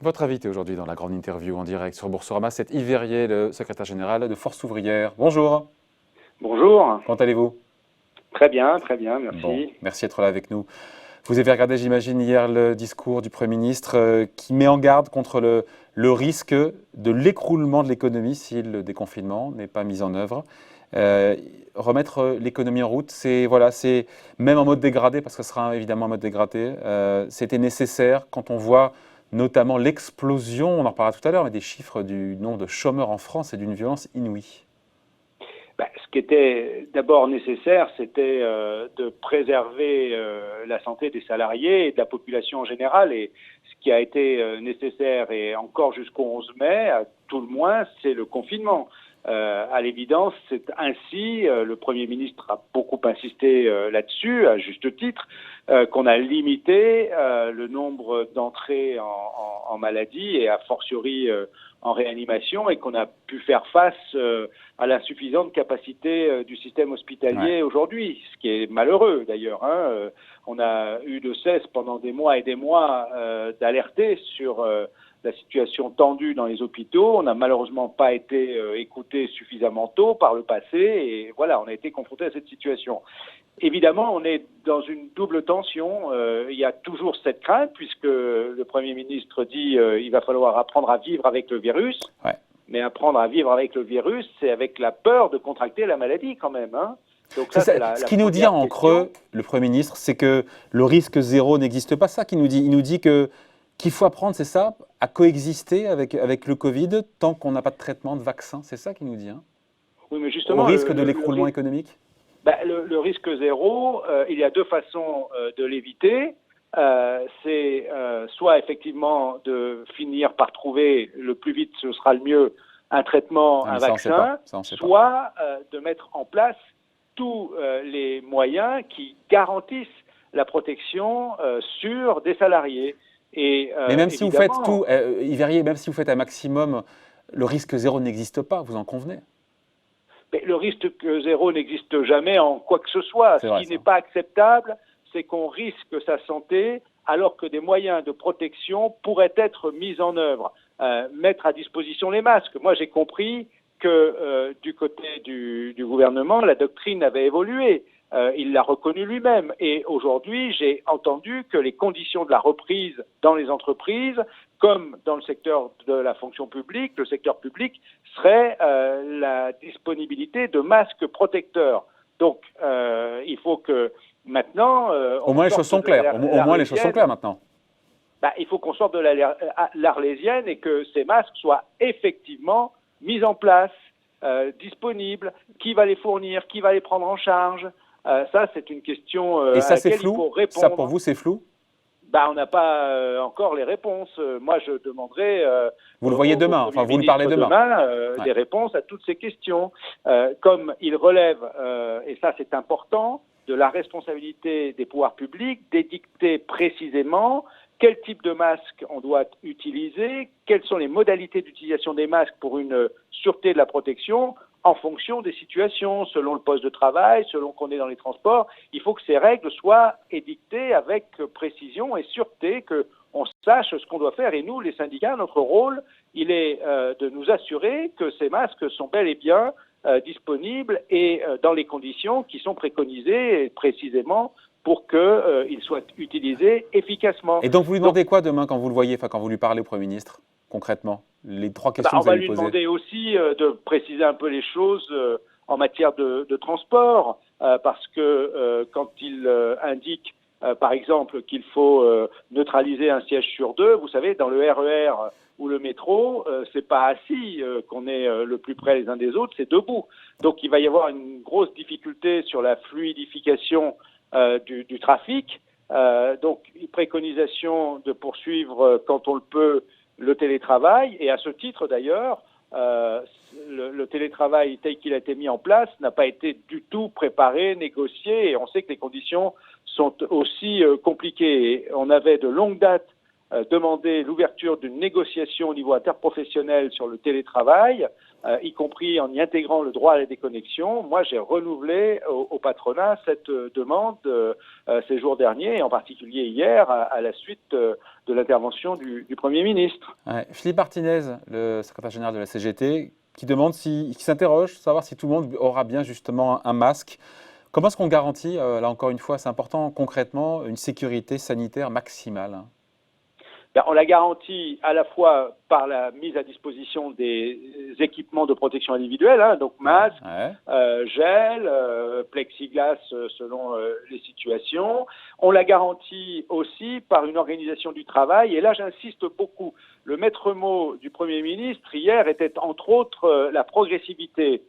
Votre invité aujourd'hui dans la grande interview en direct sur Boursorama, c'est Yves Verrier, le secrétaire général de Force ouvrière. Bonjour, Bonjour, comment allez-vous? très bien, Bon, merci. merci d'être là avec nous. Vous avez regardé, j'imagine, hier le discours du Premier ministre qui met en garde contre le risque de l'écroulement de l'économie si le déconfinement n'est pas mis en œuvre. Euh, Remettre l'économie en route, c'est même en mode dégradé, parce que ce sera évidemment en mode dégradé, c'était nécessaire quand on voit notamment l'explosion, on en reparlera tout à l'heure, mais des chiffres du nombre de chômeurs en France et d'une violence inouïe. Ce qui était d'abord nécessaire, c'était de préserver la santé des salariés et de la population en général. Et ce qui a été nécessaire, et encore jusqu'au 11 mai, à tout le moins, c'est le confinement. À l'évidence, c'est ainsi, le Premier ministre a beaucoup insisté là-dessus, à juste titre, qu'on a limité le nombre d'entrées en maladie et a fortiori en réanimation, et qu'on a pu faire face à l'insuffisante capacité du système Ouais. hospitalier aujourd'hui, ce qui est malheureux d'ailleurs. On a eu de cesse pendant des mois et des mois d'alerter sur la situation tendue dans les hôpitaux. On n'a malheureusement pas été écouté suffisamment tôt par le passé, et voilà, on a été confronté à cette situation. Évidemment, on est dans une double tension. Il y a toujours cette crainte, puisque le Premier ministre dit il va falloir apprendre à vivre avec le virus. Ouais. Mais apprendre à vivre avec le virus, c'est avec la peur de contracter la maladie quand même. Donc C'est ça, ça. c'est Ce la qu'il nous dit première en question. creux, le Premier ministre, c'est que le risque zéro n'existe pas. Ça qu'il nous dit. Il nous dit qu'il faut apprendre, c'est ça, à coexister avec le Covid tant qu'on n'a pas de traitement, de vaccin. C'est ça qu'il nous dit, hein, Oui, mais au justement, risque de l'écroulement économique. le risque zéro, il y a deux façons de l'éviter. C'est soit effectivement de finir par trouver le plus vite, ce sera le mieux, un traitement, Ah, un mais ça, on ne sait pas. vaccin, Ça, on ne sait pas. soit de mettre en place tous les moyens qui garantissent la protection sur des salariés. Et Mais même si vous faites évidemment, tout, Yves Verrier, même si vous faites un maximum, le risque zéro n'existe pas, vous en convenez. mais le risque zéro n'existe jamais en quoi que ce soit. C'est Ce vrai, qui n'est ça. pas acceptable, c'est qu'on risque sa santé alors que des moyens de protection pourraient être mis en œuvre. Mettre à disposition les masques. Moi, j'ai compris que du côté du gouvernement, la doctrine avait évolué. Il l'a reconnu lui-même. Et aujourd'hui, j'ai entendu que les conditions de la reprise dans les entreprises, comme dans le secteur de la fonction publique, le secteur public, serait la disponibilité de masques protecteurs. Donc, il faut que maintenant, Au on moins les choses sorte sont de claires. Au moins les choses sont l'Arlésienne. claires maintenant. Il faut qu'on sorte de l'Arlésienne et que ces masques soient effectivement mis en place, disponibles. Qui va les fournir? Qui va les prendre en charge? Ça, c'est une question Et à ça, c'est laquelle il flou. faut Ça, pour répondre. vous, c'est flou. On n'a pas encore les réponses. Moi, je demanderai Vous le voyez au demain. Enfin, Premier vous lui parlez ministre demain. demain Ouais. des réponses à toutes ces questions. Comme il relève, et ça c'est important, de la responsabilité des pouvoirs publics d'édicter précisément quel type de masque on doit utiliser, quelles sont les modalités d'utilisation des masques pour une sûreté de la protection, en fonction des situations, selon le poste de travail, selon qu'on est dans les transports. Il faut que ces règles soient édictées avec précision et sûreté, qu'on sache ce qu'on doit faire. Et nous, les syndicats, notre rôle, il est de nous assurer que ces masques sont bel et bien disponibles et dans les conditions qui sont préconisées précisément pour qu'ils soient utilisés efficacement. Et donc, vous lui Donc, demandez quoi demain quand vous le voyez, enfin, quand vous lui parlez au Premier ministre, concrètement? Les trois questions on que vous va allez lui lui poser. demander aussi de préciser un peu les choses en matière de transport, parce que quand il indique, par exemple, qu'il faut neutraliser un siège sur deux, vous savez, dans le RER ou le métro, c'est pas assis qu'on est le plus près les uns des autres, c'est debout. Donc il va y avoir une grosse difficulté sur la fluidification du trafic. Donc préconisation de poursuivre quand on le peut le télétravail, et à ce titre d'ailleurs, le télétravail tel qu'il a été mis en place n'a pas été du tout préparé, négocié, et on sait que les conditions sont aussi compliquées. Et on avait de longue date demandé l'ouverture d'une négociation au niveau interprofessionnel sur le télétravail, y compris en y intégrant le droit à la déconnexion. Moi, j'ai renouvelé au patronat cette demande ces jours derniers, et en particulier hier, à la suite de l'intervention du Premier ministre. Ouais. Philippe Martinez, le secrétaire général de la CGT, qui qui s'interroge, savoir si tout le monde aura bien justement un masque. Comment est-ce qu'on garantit, là encore une fois, c'est important, concrètement, une sécurité sanitaire maximale? On la garantit à la fois par la mise à disposition des équipements de protection individuelle, donc masques, gel, plexiglas selon les situations. On la garantit aussi par une organisation du travail. Et là, j'insiste beaucoup. Le maître mot du Premier ministre hier était entre autres la progressivité.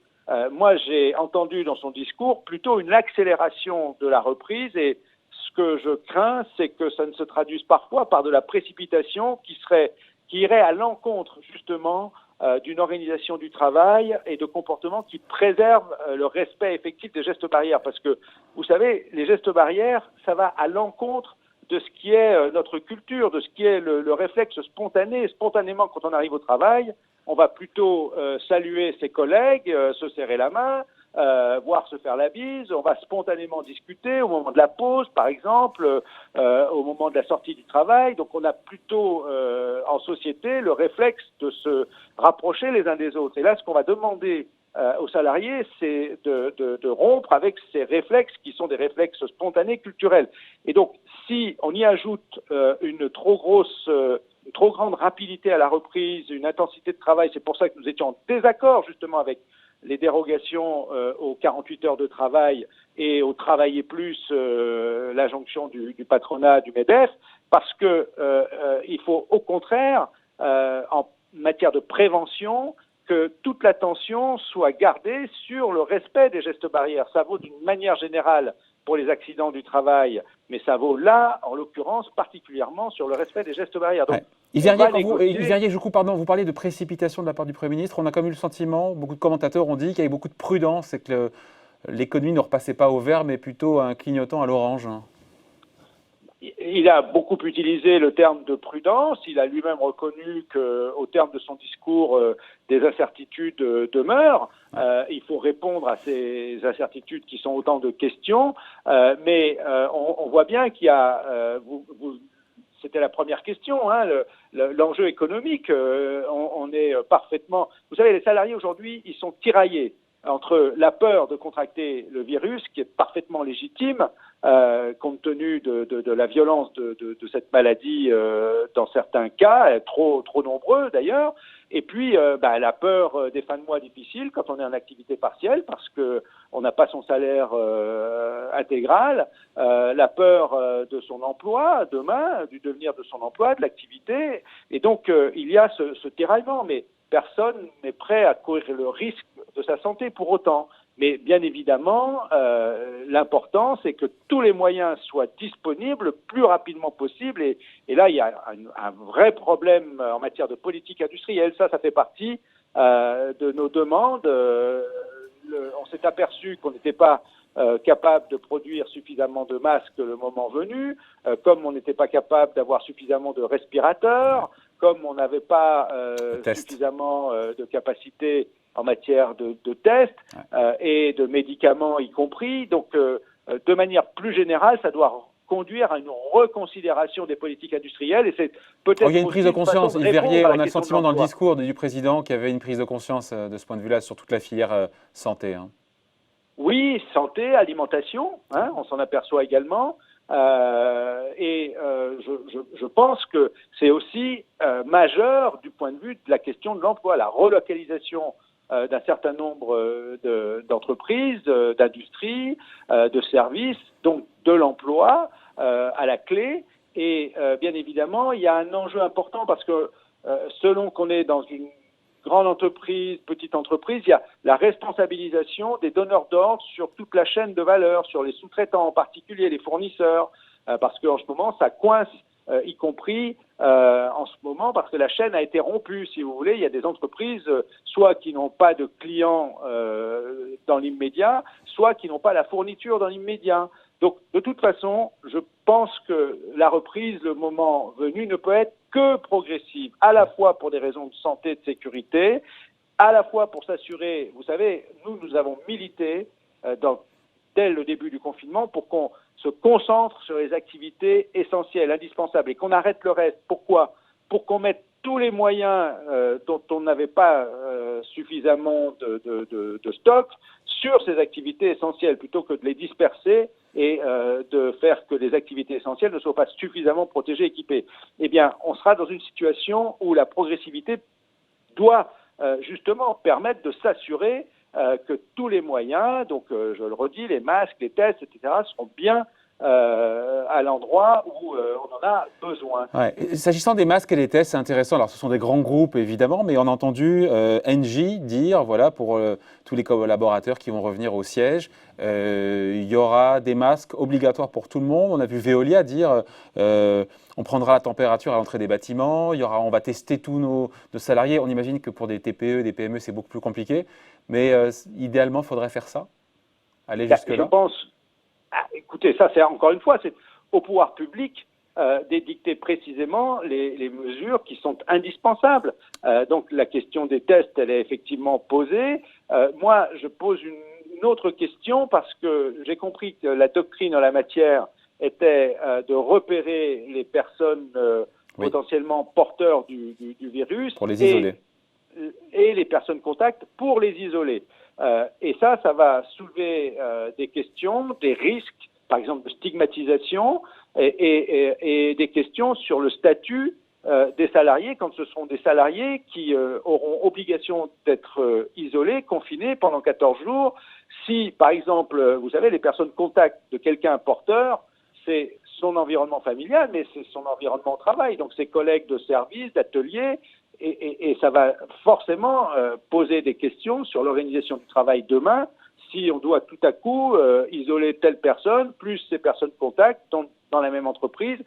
Moi, j'ai entendu dans son discours plutôt une accélération de la reprise, et ce que je crains, c'est que ça ne se traduise parfois par de la précipitation qui irait à l'encontre justement d'une organisation du travail et de comportements qui préservent le respect effectif des gestes barrières. Parce que, vous savez, les gestes barrières, ça va à l'encontre de ce qui est notre culture, de ce qui est le réflexe spontané. Spontanément, quand on arrive au travail, on va plutôt saluer ses collègues, se serrer la main, voire se faire la bise. On va spontanément discuter au moment de la pause, par exemple, au moment de la sortie du travail. Donc on a plutôt en société le réflexe de se rapprocher les uns des autres. Et là, ce qu'on va demander aux salariés, c'est de rompre avec ces réflexes qui sont des réflexes spontanés culturels. Et donc, si on y ajoute une trop grande rapidité à la reprise, une intensité de travail, c'est pour ça que nous étions en désaccord justement avec les dérogations aux 48 heures de travail et au travailler plus, l'injonction du patronat, du MEDEF, parce que il faut au contraire, en matière de prévention, que toute l'attention soit gardée sur le respect des gestes barrières. Ça vaut d'une manière générale pour les accidents du travail, mais ça vaut là, en l'occurrence, particulièrement sur le respect des gestes barrières. Donc, Yves Verrier, vous parlez de précipitation de la part du Premier ministre. On a comme eu le sentiment, beaucoup de commentateurs ont dit qu'il y avait beaucoup de prudence et que l'économie ne repassait pas au vert, mais plutôt un clignotant à l'orange. Il a beaucoup utilisé le terme de prudence. Il a lui-même reconnu qu'au terme de son discours, des incertitudes demeurent. Il faut répondre à ces incertitudes qui sont autant de questions. Mais on voit bien qu'il y a... c'était la première question, l'enjeu économique. On est parfaitement... Vous savez, les salariés aujourd'hui, ils sont tiraillés entre la peur de contracter le virus, qui est parfaitement légitime, compte tenu de la violence de cette maladie dans certains cas, trop nombreux d'ailleurs, et puis la peur des fins de mois difficiles quand on est en activité partielle parce que on n'a pas son salaire intégral, la peur de son emploi demain, du devenir de son emploi, de l'activité, et donc il y a ce tiraillement, mais personne n'est prêt à courir le risque de sa santé pour autant. Mais bien évidemment, l'important, c'est que tous les moyens soient disponibles le plus rapidement possible. Et là, il y a un vrai problème en matière de politique industrielle. Ça fait partie de nos demandes. On s'est aperçu qu'on n'était pas capable de produire suffisamment de masques le moment venu, comme on n'était pas capable d'avoir suffisamment de respirateurs, comme on n'avait pas suffisamment de capacité en matière de tests et de médicaments y compris. Donc, de manière plus générale, ça doit conduire à une reconsidération des politiques industrielles. Et c'est peut-être il y a une prise de conscience. Yves Verrier, on a le sentiment dans le discours du président qu'il y avait une prise de conscience de ce point de vue-là sur toute la filière santé. Oui, santé, alimentation, on s'en aperçoit également. Je pense que c'est aussi majeur du point de vue de la question de l'emploi, la relocalisation d'un certain nombre d'entreprises, d'industries, de services, donc de l'emploi à la clé. Et bien évidemment, il y a un enjeu important parce que selon qu'on est dans une grande entreprise, petite entreprise, il y a la responsabilisation des donneurs d'ordre sur toute la chaîne de valeur, sur les sous-traitants en particulier, les fournisseurs, parce qu'en ce moment, ça coince, y compris en ce moment, parce que la chaîne a été rompue, si vous voulez. Il y a des entreprises, soit qui n'ont pas de clients dans l'immédiat, soit qui n'ont pas la fourniture dans l'immédiat. Donc, de toute façon, je pense que la reprise, le moment venu, ne peut être que progressive, à la fois pour des raisons de santé et de sécurité, à la fois pour s'assurer, vous savez, nous avons milité dès le début du confinement pour qu'on se concentre sur les activités essentielles, indispensables, et qu'on arrête le reste. Pourquoi ? Pour qu'on mette tous les moyens dont on n'avait pas suffisamment de stock sur ces activités essentielles, plutôt que de les disperser et de faire que les activités essentielles ne soient pas suffisamment protégées, équipées. Eh bien, on sera dans une situation où la progressivité doit justement permettre de s'assurer que tous les moyens, donc je le redis, les masques, les tests, etc., seront bien à l'endroit où on en a besoin. Ouais. S'agissant des masques et des tests, c'est intéressant. Alors, ce sont des grands groupes, évidemment, mais on a entendu Engie dire, voilà, pour tous les collaborateurs qui vont revenir au siège, il y aura des masques obligatoires pour tout le monde. On a vu Veolia dire, on prendra la température à l'entrée des bâtiments, on va tester tous nos salariés. On imagine que pour des TPE, des PME, c'est beaucoup plus compliqué, mais idéalement, il faudrait faire ça, aller jusque-là. Je pense. Écoutez, ça, c'est encore une fois, c'est au pouvoir public d'édicter précisément les mesures qui sont indispensables. Donc, la question des tests, elle est effectivement posée. Moi, je pose une autre question parce que j'ai compris que la doctrine en la matière était de repérer les personnes potentiellement porteurs du virus. Pour les isoler. Et les personnes contacts pour les isoler. Et ça va soulever des questions, des risques, par exemple de stigmatisation, et des questions sur le statut des salariés, quand ce sont des salariés qui auront obligation d'être isolés, confinés pendant 14 jours. Si, par exemple, vous savez, les personnes contacts de quelqu'un porteur, c'est son environnement familial, mais c'est son environnement au travail, donc ses collègues de service, d'atelier, et ça va forcément poser des questions sur l'organisation du travail demain, si on doit tout à coup isoler telle personne, plus ces personnes contacts dans la même entreprise.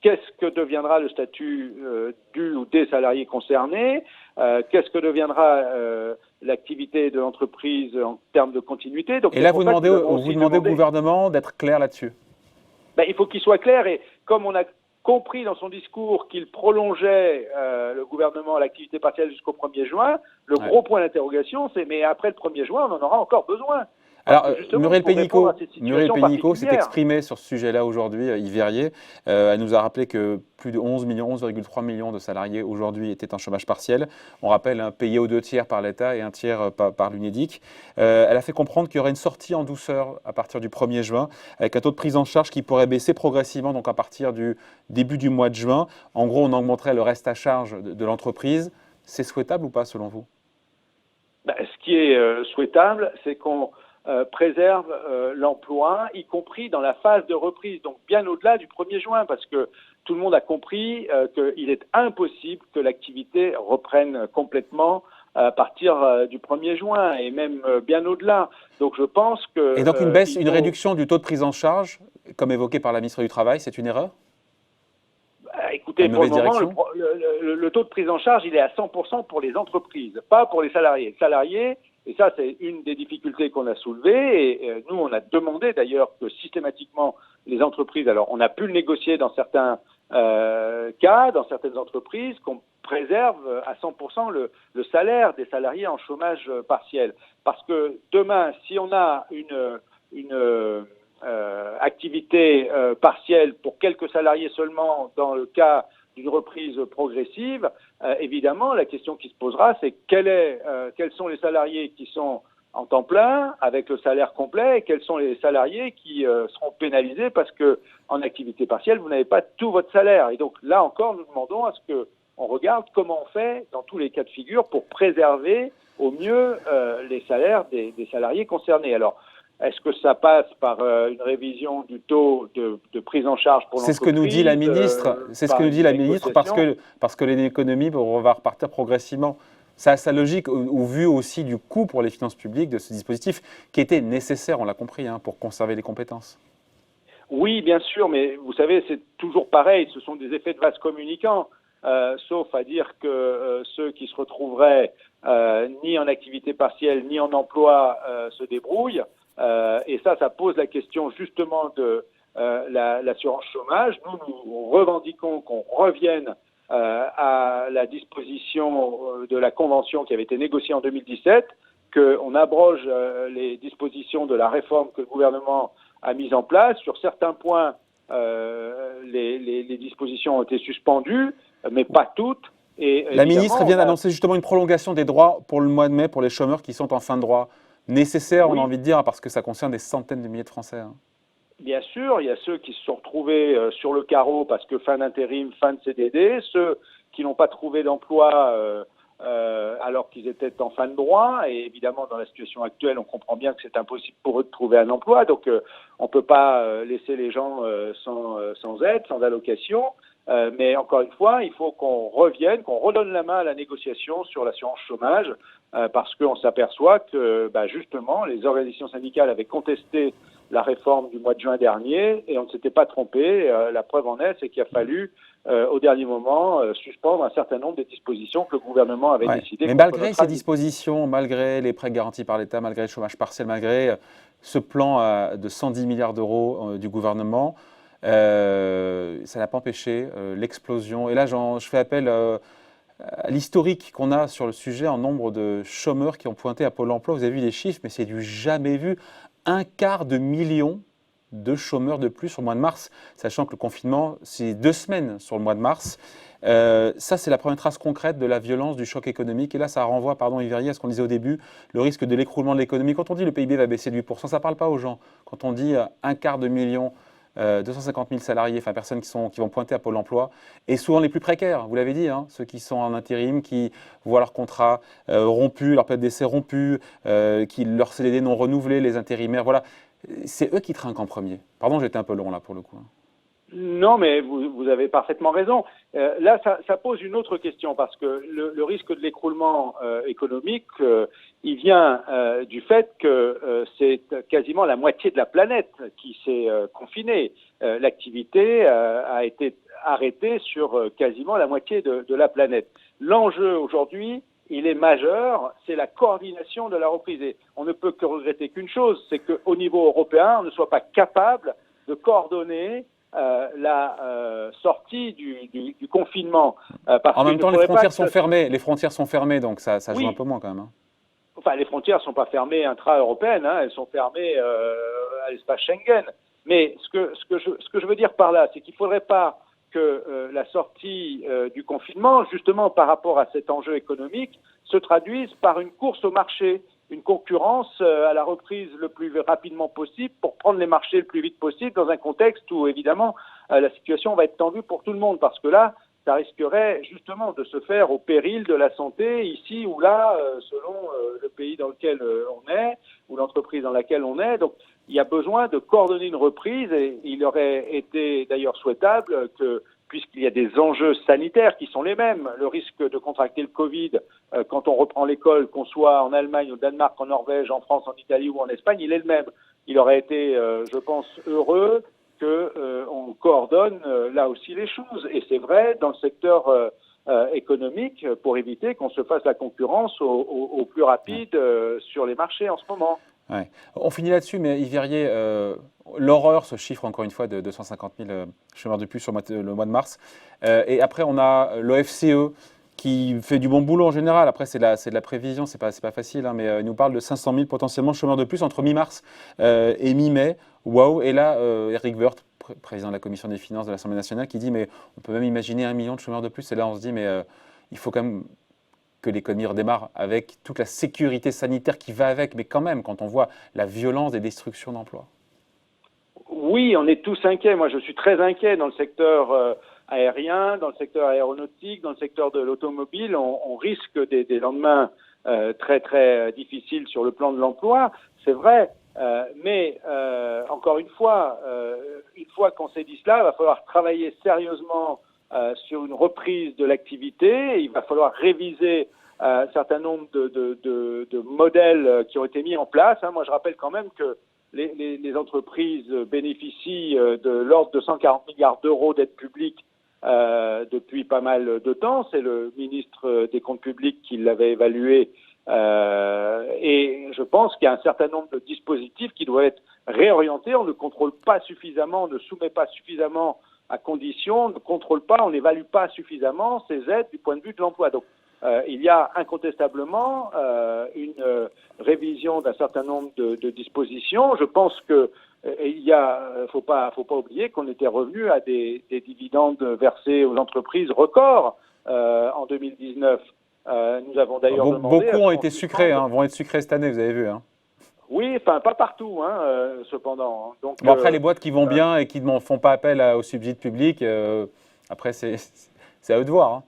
Qu'est-ce que deviendra le statut du ou des salariés concernés? Qu'est-ce que deviendra l'activité de l'entreprise en termes de continuité? Donc, et là, vous demandez au gouvernement d'être clair là-dessus. Il faut qu'il soit clair, et comme on a compris dans son discours qu'il prolongeait le gouvernement l'activité partielle jusqu'au 1er juin, le gros point d'interrogation, c'est mais après le 1er juin, on en aura encore besoin. Alors, Muriel Pénicaud s'est exprimée sur ce sujet-là aujourd'hui, Yves Verrier. Elle nous a rappelé que plus de 11,3 millions de salariés aujourd'hui étaient en chômage partiel. On rappelle, payé aux 2 tiers par l'État et 1 tiers par l'UNEDIC. Elle a fait comprendre qu'il y aurait une sortie en douceur à partir du 1er juin, avec un taux de prise en charge qui pourrait baisser progressivement, donc à partir du début du mois de juin. En gros, on augmenterait le reste à charge de l'entreprise. C'est souhaitable ou pas, selon vous ? Ce qui est souhaitable, c'est qu'on préserve l'emploi, y compris dans la phase de reprise, donc bien au-delà du 1er juin, parce que tout le monde a compris qu'il est impossible que l'activité reprenne complètement à partir du 1er juin, et même bien au-delà. Donc je pense que... Et donc une réduction du taux de prise en charge, comme évoqué par la ministre du Travail, c'est une erreur ? Écoutez, pour le moment, le taux de prise en charge, il est à 100% pour les entreprises, pas pour les salariés. Les salariés, et ça, c'est une des difficultés qu'on a soulevées, et nous, on a demandé d'ailleurs que systématiquement les entreprises, alors on a pu le négocier dans certains cas, dans certaines entreprises, qu'on préserve à 100% le salaire des salariés en chômage partiel. Parce que demain, si on a une activité partielle pour quelques salariés seulement dans le cas d'une reprise progressive, évidemment, la question qui se posera, c'est quels sont les salariés qui sont en temps plein avec le salaire complet et quels sont les salariés qui seront pénalisés parce que en activité partielle, vous n'avez pas tout votre salaire. Et donc là encore, nous demandons à ce qu'on regarde comment on fait dans tous les cas de figure pour préserver au mieux les salaires des salariés concernés. Alors, est-ce que ça passe par une révision du taux de prise en charge pour l'entreprise ? C'est ce que nous dit la ministre. C'est ce que nous dit la ministre parce que l'économie va repartir progressivement. Ça a sa logique au vu aussi du coût pour les finances publiques de ce dispositif qui était nécessaire, on l'a compris, pour conserver les compétences. Oui, bien sûr, mais vous savez, c'est toujours pareil. Ce sont des effets de vase communicant, sauf à dire que ceux qui se retrouveraient ni en activité partielle ni en emploi se débrouillent. Et ça pose la question justement de l'assurance chômage. Nous revendiquons qu'on revienne à la disposition de la Convention qui avait été négociée en 2017, qu'on abroge les dispositions de la réforme que le gouvernement a mise en place. Sur certains points, les dispositions ont été suspendues, mais pas toutes. Et la ministre vient d'annoncer justement une prolongation des droits pour le mois de mai pour les chômeurs qui sont en fin de droit. Nécessaire, oui. On a envie de dire, parce que ça concerne des centaines de milliers de Français. Bien sûr, il y a ceux qui se sont retrouvés sur le carreau parce que fin d'intérim, fin de CDD, ceux qui n'ont pas trouvé d'emploi alors qu'ils étaient en fin de droit. Et évidemment, dans la situation actuelle, on comprend bien que c'est impossible pour eux de trouver un emploi. Donc, on ne peut pas laisser les gens sans aide, sans allocation. Mais encore une fois, il faut qu'on revienne, qu'on redonne la main à la négociation sur l'assurance chômage, parce qu'on s'aperçoit que, justement, les organisations syndicales avaient contesté la réforme du mois de juin dernier et on ne s'était pas trompé. La preuve en est, c'est qu'il a fallu, au dernier moment, suspendre un certain nombre des dispositions que le gouvernement avait décidé. Mais malgré ces dispositions, malgré les prêts garantis par l'État, malgré le chômage partiel, malgré ce plan de 110 milliards d'euros du gouvernement, ça n'a pas empêché l'explosion. Et là, je fais appel à l'historique qu'on a sur le sujet en nombre de chômeurs qui ont pointé à Pôle emploi. Vous avez vu les chiffres, mais c'est du jamais vu. 250 000 de chômeurs de plus sur le mois de mars, sachant que le confinement, c'est 2 semaines sur le mois de mars. Ça, c'est la première trace concrète de la violence du choc économique. Et là, ça renvoie, pardon Yves Verrier, à ce qu'on disait au début, le risque de l'écroulement de l'économie. Quand on dit le PIB va baisser de 8%, ça ne parle pas aux gens. Quand on dit 250 000 salariés, enfin personnes qui vont pointer à Pôle emploi, et souvent les plus précaires, vous l'avez dit, ceux qui sont en intérim, qui voient leur contrat rompu, leur période d'essai rompue, leur CDD non renouvelé, les intérimaires, voilà. C'est eux qui trinquent en premier. Pardon, j'étais un peu long là pour le coup. Non, mais vous avez parfaitement raison. Là, ça pose une autre question parce que le risque de l'écroulement économique, il vient du fait que c'est quasiment la moitié de la planète qui s'est confinée. L'activité a été arrêtée sur quasiment la moitié de la planète. L'enjeu aujourd'hui, il est majeur, c'est la coordination de la reprise. Et on ne peut que regretter qu'une chose, c'est qu'au niveau européen, on ne soit pas capable de coordonner la sortie du confinement. En même temps, les frontières sont fermées. Les frontières sont fermées, donc ça joue un peu moins quand même. Enfin, les frontières ne sont pas fermées intra-européennes, elles sont fermées à l'espace Schengen. Mais ce que je veux dire par là, c'est qu'il ne faudrait pas que la sortie du confinement, justement par rapport à cet enjeu économique, se traduise par une course au marché, une concurrence à la reprise le plus rapidement possible pour prendre les marchés le plus vite possible dans un contexte où, évidemment, la situation va être tendue pour tout le monde parce que là, ça risquerait justement de se faire au péril de la santé ici ou là, selon le pays dans lequel on est ou l'entreprise dans laquelle on est. Donc, il y a besoin de coordonner une reprise et il aurait été d'ailleurs souhaitable que, puisqu'il y a des enjeux sanitaires qui sont les mêmes, le risque de contracter le Covid quand on reprend l'école, qu'on soit en Allemagne, au Danemark, en Norvège, en France, en Italie ou en Espagne, il est le même. Il aurait été, je pense, heureux qu'on coordonne là aussi les choses. Et c'est vrai dans le secteur économique pour éviter qu'on se fasse la concurrence au plus rapide sur les marchés en ce moment. Ouais. On finit là-dessus, mais Yves Verrier, l'horreur, ce chiffre encore une fois de 250 000 chômeurs de plus sur le mois de mars. Et après, on a l'OFCE qui fait du bon boulot en général. Après, c'est de la prévision, c'est pas facile, mais il nous parle de 500 000 potentiellement chômeurs de plus entre mi-mars et mi-mai. Waouh! Et là, Eric Woerth, président de la Commission des finances de l'Assemblée nationale, qui dit mais on peut même imaginer 1 million de chômeurs de plus. Et là, on se dit mais il faut quand même que l'économie redémarre avec toute la sécurité sanitaire qui va avec, mais quand même, quand on voit la violence des destructions d'emplois. Oui, on est tous inquiets. Moi, je suis très inquiet dans le secteur aérien, dans le secteur aéronautique, dans le secteur de l'automobile. On risque des lendemains très, très difficiles sur le plan de l'emploi, c'est vrai. Mais encore une fois qu'on s'est dit cela, il va falloir travailler sérieusement sur une reprise de l'activité. Il va falloir réviser un certain nombre de modèles qui ont été mis en place. Moi, je rappelle quand même que les entreprises bénéficient de l'ordre de 140 milliards d'euros d'aide publique depuis pas mal de temps. C'est le ministre des Comptes publics qui l'avait évalué Et je pense qu'il y a un certain nombre de dispositifs qui doivent être réorientés. On ne contrôle pas suffisamment, on ne soumet pas suffisamment à condition, on ne contrôle pas, on n'évalue pas suffisamment ces aides du point de vue de l'emploi. Donc, il y a incontestablement une révision d'un certain nombre de dispositions. Je pense que faut pas oublier qu'on était revenu à des dividendes versés aux entreprises records en 2019. Nous avons d'ailleurs demandé. Beaucoup ont été sucrés, vont être sucrés cette année, vous avez vu. Oui, enfin pas partout, cependant. Donc, après, les boîtes qui vont bien et qui ne font pas appel aux subsides publics, après, c'est à eux de voir.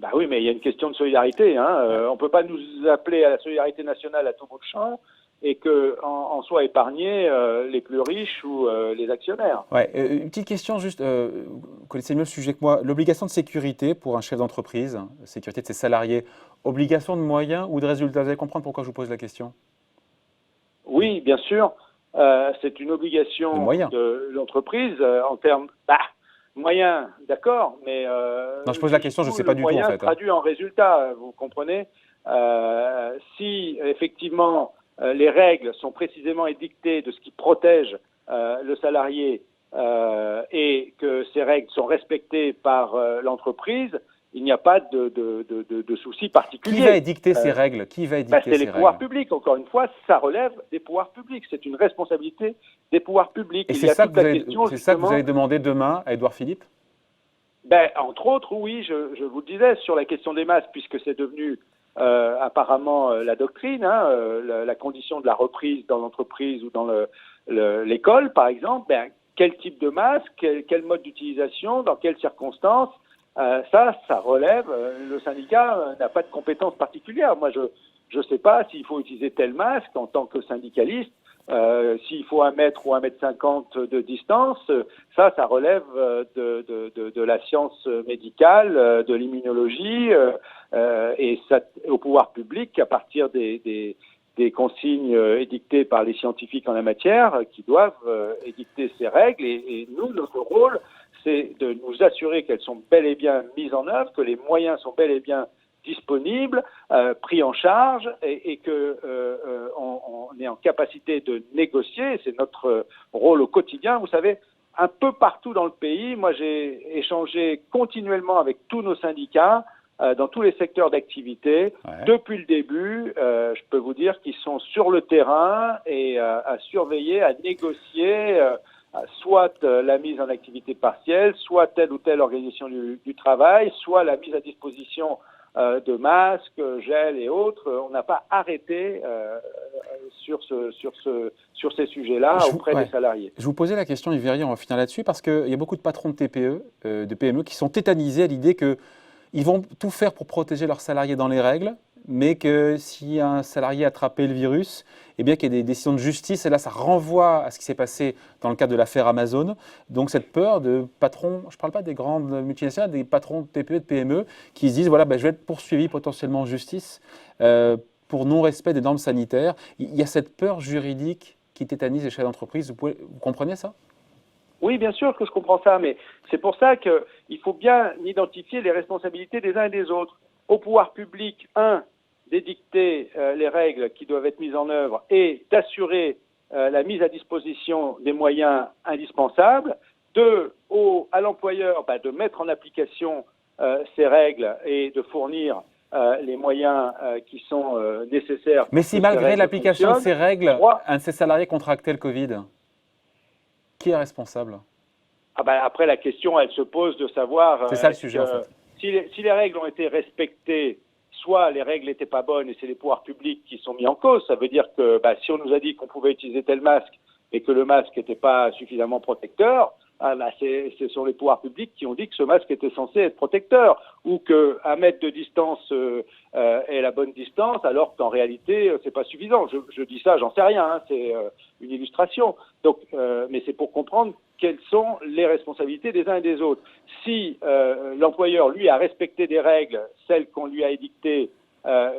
Bah oui, mais il y a une question de solidarité. On ne peut pas nous appeler à la solidarité nationale à tout bout de champ et qu'en soient épargnés les plus riches ou les actionnaires. Ouais, une petite question juste, vous connaissez mieux le sujet que moi. L'obligation de sécurité pour un chef d'entreprise, sécurité de ses salariés, obligation de moyens ou de résultats? Vous allez comprendre pourquoi je vous pose la question. Oui, bien sûr. C'est une obligation de l'entreprise en termes... moyens, d'accord, mais... non, je pose la question, je ne sais pas du tout en fait. Traduit en résultat, vous comprenez. Si effectivement les règles sont précisément édictées de ce qui protège le salarié et que ces règles sont respectées par l'entreprise, il n'y a pas de souci particulier. Qui va édicter ces règles? Qui va édicter ces règles? C'est les pouvoirs publics. Encore une fois, ça relève des pouvoirs publics. C'est une responsabilité des pouvoirs publics. Et c'est ça que vous allez demander demain à Édouard Philippe? Entre autres, oui, je vous le disais, sur la question des masques, puisque c'est devenu apparemment la doctrine, la condition de la reprise dans l'entreprise ou dans l'école, par exemple, quel type de masque, quel mode d'utilisation, dans quelles circonstances, ça relève. Le syndicat n'a pas de compétences particulières. Moi, je ne sais pas s'il faut utiliser tel masque en tant que syndicaliste, s'il faut 1 mètre ou 1,50 m de distance. Ça relève de la science médicale, de l'immunologie, et ça, au pouvoir public, à partir des consignes édictées par les scientifiques en la matière, qui doivent édicter ces règles. Et nous, notre rôle, c'est de nous assurer qu'elles sont bel et bien mises en œuvre, que les moyens sont bel et bien disponibles, pris en charge, et que on est en capacité de négocier. C'est notre rôle au quotidien. Vous savez, un peu partout dans le pays, moi j'ai échangé continuellement avec tous nos syndicats dans tous les secteurs d'activité. Ouais. Depuis le début, je peux vous dire qu'ils sont sur le terrain et à surveiller, à négocier soit la mise en activité partielle, soit telle ou telle organisation du travail, soit la mise à disposition de masques, gel et autres. On n'a pas arrêté sur ces sujets-là auprès des salariés. Je vous posais la question, Yves Verrier, on va finir là-dessus, parce qu'il y a beaucoup de patrons de TPE, de PME qui sont tétanisés à l'idée qu'ils vont tout faire pour protéger leurs salariés dans les règles, mais que si un salarié a attrapé le virus, eh bien qu'il y ait des décisions de justice, et là ça renvoie à ce qui s'est passé dans le cadre de l'affaire Amazon. Donc cette peur de patrons, je ne parle pas des grandes multinationales, des patrons de TPE, de PME, qui se disent voilà, je vais être poursuivi potentiellement en justice pour non-respect des normes sanitaires. Il y a cette peur juridique qui tétanise les chefs d'entreprise. Vous comprenez ça ? Oui, bien sûr que je comprends ça, mais c'est pour ça qu'il faut bien identifier les responsabilités des uns et des autres. Au pouvoir public, d'édicter les règles qui doivent être mises en œuvre et d'assurer la mise à disposition des moyens indispensables. 2, à l'employeur de mettre en application ces règles et de fournir les moyens qui sont nécessaires. Mais si malgré l'application de ces règles, un de ces salariés contractait le Covid, qui est responsable ? Après, la question, elle se pose de savoir... C'est ça le sujet, en fait. Si les règles ont été respectées, soit les règles n'étaient pas bonnes et c'est les pouvoirs publics qui sont mis en cause. Ça veut dire que si on nous a dit qu'on pouvait utiliser tel masque et que le masque n'était pas suffisamment protecteur, ce sont les pouvoirs publics qui ont dit que ce masque était censé être protecteur, ou que 1 mètre de distance est la bonne distance, alors qu'en réalité c'est pas suffisant. Je dis ça, j'en sais rien, c'est une illustration. Donc, mais c'est pour comprendre quelles sont les responsabilités des uns et des autres. Si l'employeur, lui, a respecté des règles, celles qu'on lui a édictées,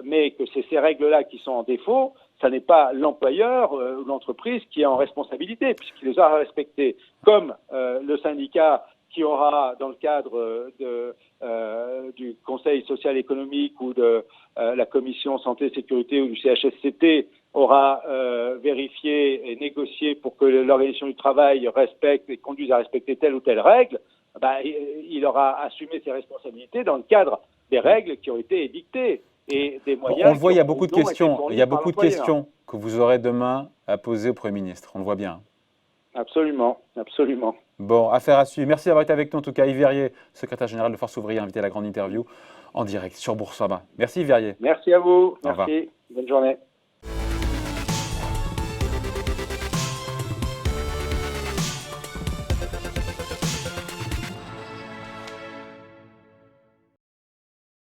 mais que c'est ces règles-là qui sont en défaut, ça n'est pas l'employeur ou l'entreprise qui est en responsabilité, puisqu'il les aura respectées, comme le syndicat qui aura, dans le cadre du Conseil Conseil social et économique ou de la Commission santé et sécurité ou du CHSCT aura vérifié et négocié pour que l'organisation du travail respecte et conduise à respecter telle ou telle règle, il aura assumé ses responsabilités dans le cadre des règles qui ont été édictées et des moyens. On le voit, il y a beaucoup de questions. Il y a beaucoup de questions que vous aurez demain à poser au Premier ministre. On le voit bien. Absolument, absolument. Bon, affaire à suivre. Merci d'avoir été avec nous en tout cas. Yves Verrier, secrétaire général de Force Ouvrière, invité à la grande interview en direct sur Boursorama. Merci Yves Verrier. Merci à vous. Au revoir. Merci. Bonne journée.